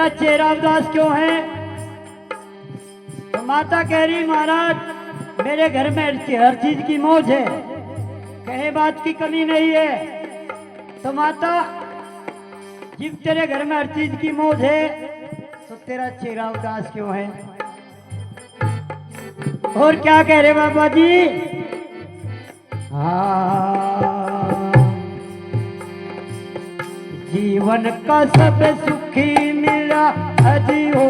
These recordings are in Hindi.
तेरा चेहरा उदास क्यों है? तो माता कह रही महाराज मेरे घर में हर चीज की मौज है, कहे बात की कमी नहीं है। तो माता जब तेरे घर में हर चीज की मौज है तो तेरा चेहरा उदास क्यों है? और क्या कह रहे बाबा जी? जीवन का सब सुखी मिला अजी हो,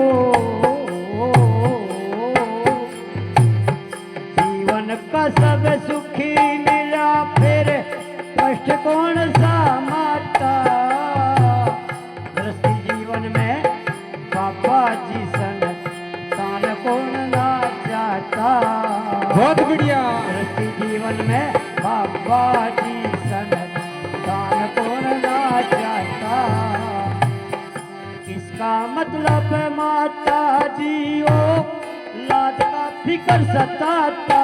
जीवन का सब सुखी मिला फिर कष्ट कौन सा माता? गृहस्थी जीवन में बाबा जी सन तान कौन ना चाहता? बहुत बढ़िया। गृहस्थी जीवन में बाबा जी सन तान कौन ना चाहता? इसका मतलब माता जी ओ लाद का फिकर सताता,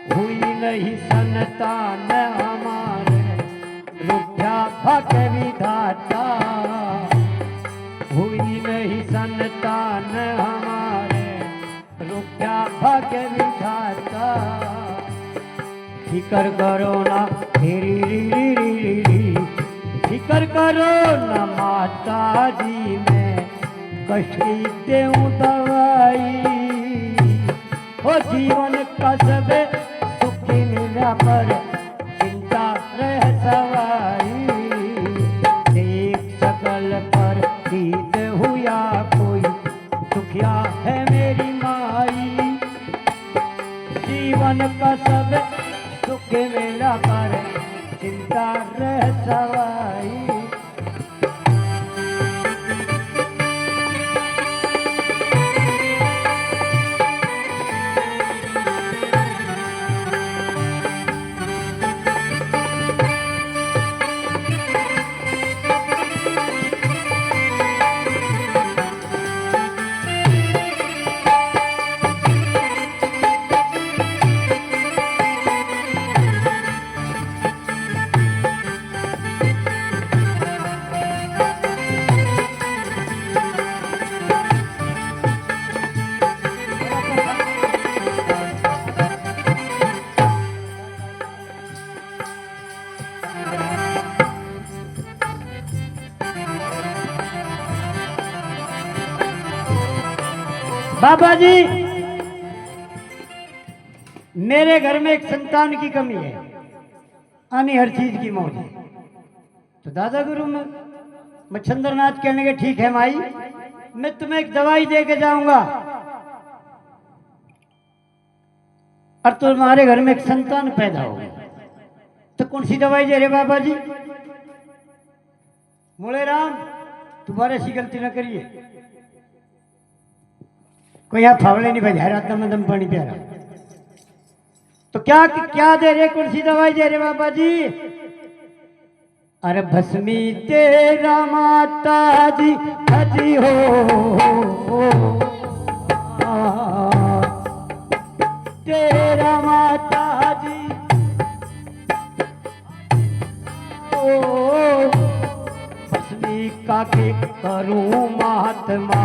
हुई नहीं संतान हमारे रुपया भग विधाता, हुई नहीं संतान हमारे रुपया भग विधाता। फिकर करो ना री री री री री, फिकर करो ना माता जी मैं कष्ट की देऊं दवाई। हो जीवन का सब सुखी मिला पर चिंता रह सवाई। एक शकल पर दीद हुआ कोई दुखिया है मेरी माई। जीवन का सब सुख मिला पर चिंता रह सवाई। बाबा जी मेरे घर में एक संतान की कमी है, आनी हर चीज की मौज है। तो दादा गुरु में मच्छंद्रनाथ कहने के ठीक है माई, मैं तुम्हें एक दवाई दे के जाऊंगा और तुम्हारे घर में एक संतान पैदा होगा। तो कौन सी दवाई दे रहे बाबा जी? मोले राम तुम्हारे ऐसी गलती न करिए, कोई यहाँ फावड़े नहीं बजा रहा, दम पानी प्यारा। तो क्या क्या दे रहे, कौन सी दवाई दे रहे बाबा जी? अरे भस्मी तेरा माता जी हजी हो, तेरा माता जी ओ भस्मी का के करूं महात्मा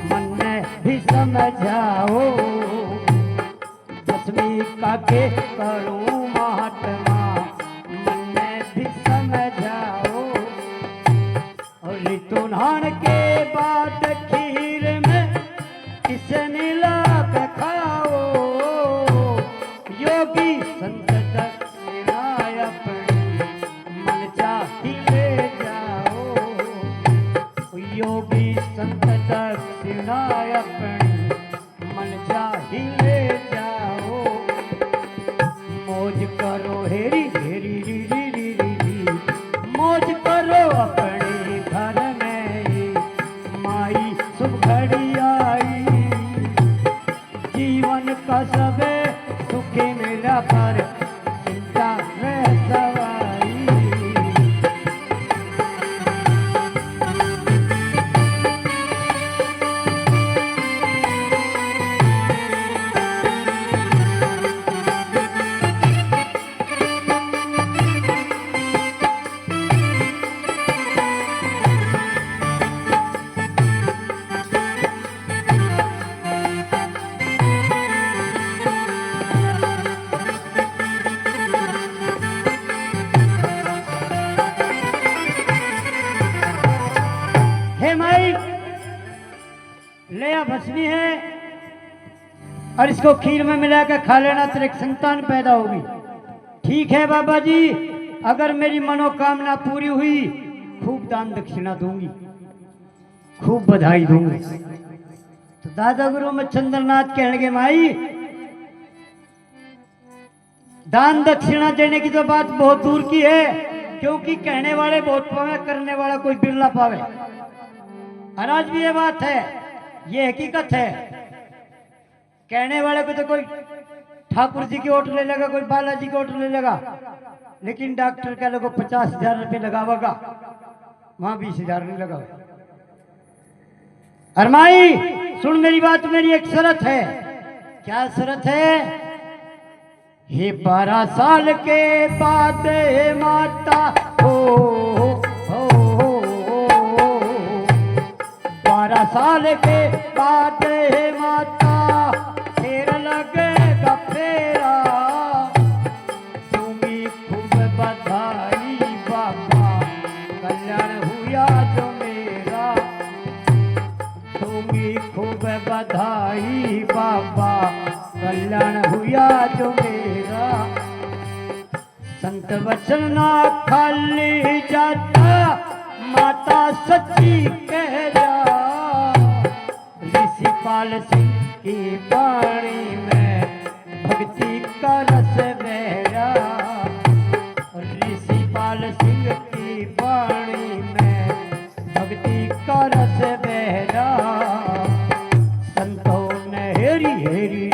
मन में भी समझाओ। भस्मी का के करूं महात्मा मन में भी समझाओ। और ऋतु नहान के बाद खीर में किसे मिला के खाओ। योगी संत दक्षिणा अपनी मन चाही ले जाओ। योगी संत दक्षिणा अपनी मन चाही ले जाओ। मौज करो हेरी हेरी री री री री री, मौज करो अपने घर में माई शुभ घड़ी आई। जीवन का सब सुख मिला पर चिंता रह सवाई। भस्मी है और इसको खीर में मिलाकर खा लेना, तेरे एक संतान पैदा होगी। ठीक है बाबा जी, अगर मेरी मनोकामना पूरी हुई खूब दान दक्षिणा दूंगी, खूब बधाई दूंगी। तो दादा गुरु में चंद्रनाथ कहने के माई दान दक्षिणा देने की तो बात बहुत दूर की है, क्योंकि कहने वाले बहुत पावे, करने वाला कोई बिरला पावे। और आज भी ये बात है, ये हकीकत है। कहने वाले को तो कोई ठाकुर जी की ओट ले लेगा, कोई बालाजी की ओट ले लेगा, लेकिन डॉक्टर कह लोगों 50,000 रुपये लगावेगा, वहां 20,000 नहीं लगावेगा। अरमाई सुन मेरी बात, मेरी एक शर्त है। क्या शर्त है? हे 12 साल के बाद माता हो 12 साल के बाद माता फेर लगेगा फेरा, तुम्हें खूब बधाई बाबा, कल्याण हुआ जो मेरा, तुम्हें खूब बधाई बाबा, कल्याण हुआ जो मेरा। संत वचन ना खाली जाता, माता सच्ची कह जा, ऋषिपाल सिंह की वाणी में भक्ति का रस बहरा, ऋषिपाल सिंह की वाणी में भक्ति का रस बहरा। संतों ने हेरी हेरी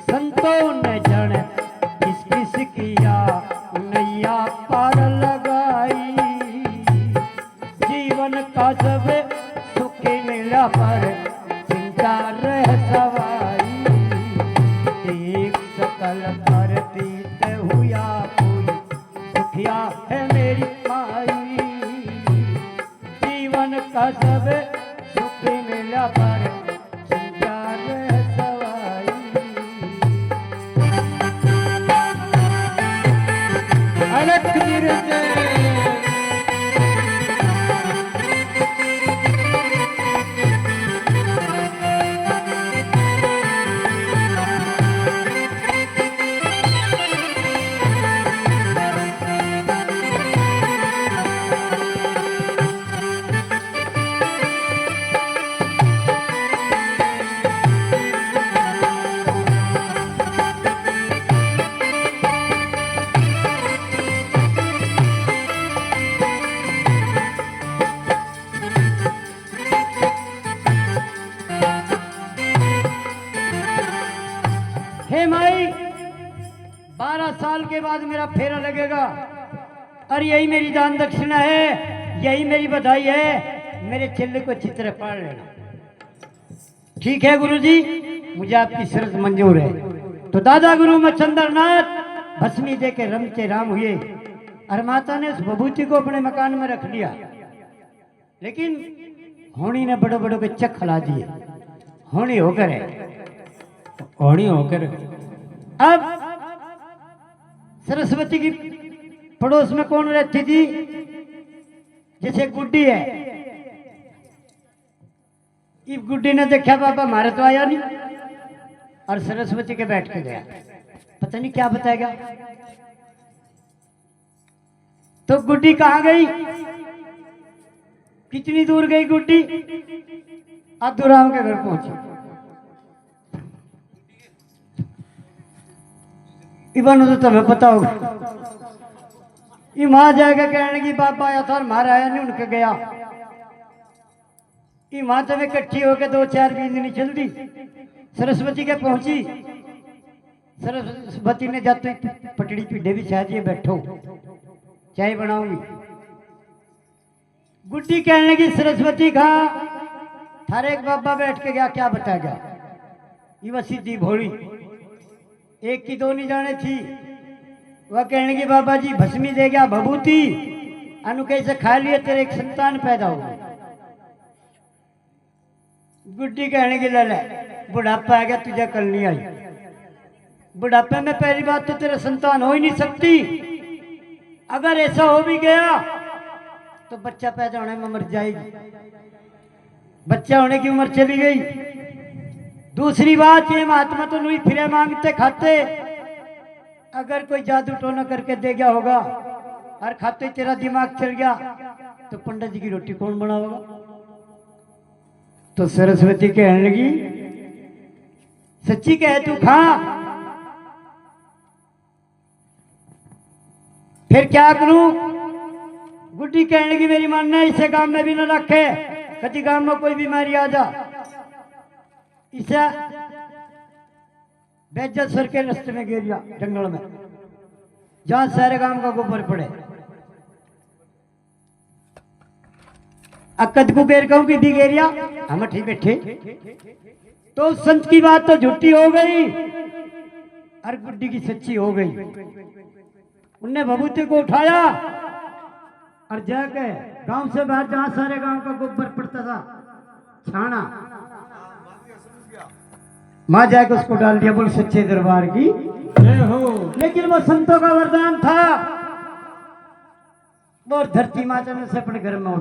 संतों ने जन किस किस किया, नैया पार लगाई, जीवन का सब सुख मिला पर चिंता रह सवाई, एक सकल प्रतीत हुआ कोई सुखिया है मेरी माई, जीवन का सब सुख मिला पर चिंता रह सवाई। अलख निरंजन हे माई 12 साल के बाद मेरा फेरा लगेगा, और यही मेरी दान दक्षिणा है, यही मेरी बधाई है। मेरे चेले को अच्छी तरह पाल लेना। ठीक है गुरुजी, मुझे आपकी शर्त मंजूर है। तो दादा गुरु में चंद्रनाथ भस्मी दे के रमते राम हुए, और माता ने उस बबूती को अपने मकान में रख लिया, लेकिन होनी ने बड़े बड़े के चक खिला दिए। होनी होकर है, होनी होकर अब सरस्वती की पड़ोस में कौन रहती थी? जैसे गुड्डी है, इस गुड्डी ने देखा बाबा हमारे तो आया नहीं, और सरस्वती के बैठ के गया, पता नहीं क्या बताएगा। तो गुड्डी कहाँ गई? कितनी दूर गई गुड्डी? अब्दुराम के घर पहुंची। इवन तो तुम्हें पता होगा, ये वहां जाएगा कहने की बाबा आया था और मारा आया नहीं, उनके गया। ये वहां तब इकट्ठी होकर 2-4 बींदनी चल दी, सरस्वती के पहुंची। सरस्वती ने जाते पटड़ी पीढ़े भी चाह दिए, बैठो चाय बनाऊंगी। गुड्डी कहने की सरस्वती कहा थारे एक बाबा बैठ के गया, क्या बताएगा? ये वह सीधी भोली, एक की दो नहीं जाने थी। वह कहने की बाबा जी भस्मी दे गया भभूति, अनु कैसे खा लिए, तेरे एक संतान पैदा हो। गुड्डी कहने की लले बुढ़ापा आ गया, तुझे कल नहीं आई। बुढ़ापे में पहली बात तो तेरे संतान हो ही नहीं सकती, अगर ऐसा हो भी गया तो बच्चा पैदा होने में मर जाएगी। बच्चा होने की उम्र चली गई। दूसरी बात ये महात्मा तो लुई फिरे मांगते खाते, अगर कोई जादू टोना करके दे गया होगा और खाते तेरा दिमाग चल गया तो पंडित जी की रोटी कौन बनाएगा? तो सरस्वती कहने लगी सच्ची कहे तू खा। फिर क्या करूं? गुड्डी कहने लगी मेरी मानना है इसे गांव में भी न रखे, कभी गांव में कोई बीमारी आ जा इसे बेज्जत के रास्ते में गिर जा जंगल में जहां सारे गांव का गोबर पड़े। अक्कद को बेर कहूं कि बिगेरिया हम ठीक बैठे तो संत की बात तो झूठी हो गई और गुड्डी की सच्ची हो गई। उनने भभूति को उठाया और जाके गांव से बाहर जहां सारे गांव का गोबर पड़ता था छाना, मां जाके उसको डाल दिया। बोल सच्चे दरबार की जय हो। लेकिन वो संतों का वरदान था। वो धरती माता ने से अपने घर में